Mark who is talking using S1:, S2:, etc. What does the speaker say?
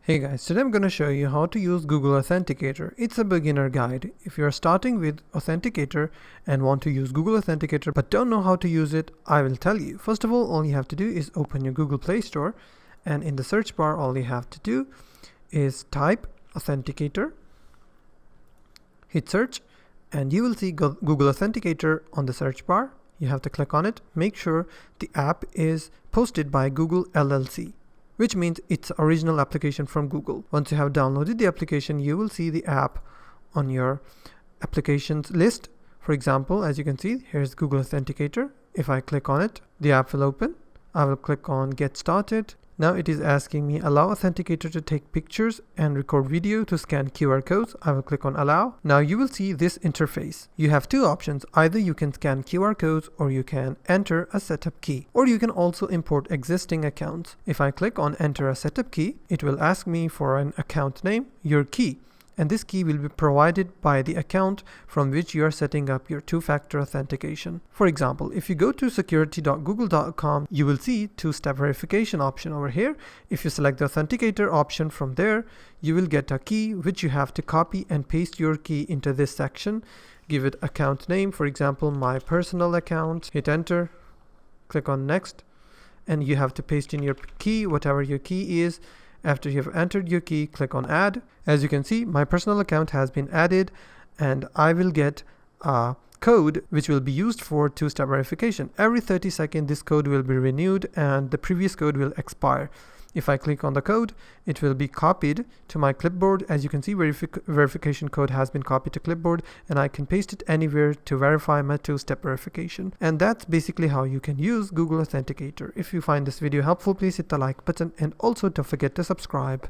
S1: Hey guys, today I'm going to show you how to use Google Authenticator. It's a beginner guide. If you're starting with Authenticator and want to use Google Authenticator but don't know how to use it, I will tell you. First of all you have to do is open your Google Play Store, and in the search bar all you have to do is type Authenticator, hit search, and you will see Google Authenticator on the search bar. You have to click on it. Make sure the app is posted by Google LLC, which means it's original application from Google. Once you have downloaded the application, you will see the app on your applications list. For example, as you can see, here's Google Authenticator. If I click on it, the app will open. I will click on Get Started. Now it is asking me allow Authenticator to take pictures and record video to scan QR codes. I will click on allow. Now you will see this interface. You have two options. Either you can scan QR codes or you can enter a setup key, or you can also import existing accounts. If I click on enter a setup key, it will ask me for an account name, your key, and this key will be provided by the account from which you are setting up your two-factor authentication. For example, if you go to security.google.com, you will see two-step verification option over here. If you select the Authenticator option from there, you will get a key which you have to copy and paste your key into this section. Give it account name, for example, my personal account. Hit enter, click on next, and you have to paste in your key, whatever your key is. After you have entered your key, click on add. As you can see, my personal account has been added, and I will get a code which will be used for two-step verification. Every 30 seconds this code will be renewed and the previous code will expire. If I click on the code, it will be copied to my clipboard. As you can see, verification code has been copied to clipboard, and I can paste it anywhere to verify my two-step verification. And that's basically how you can use Google Authenticator. If you find this video helpful, please hit the like button, and also don't forget to subscribe.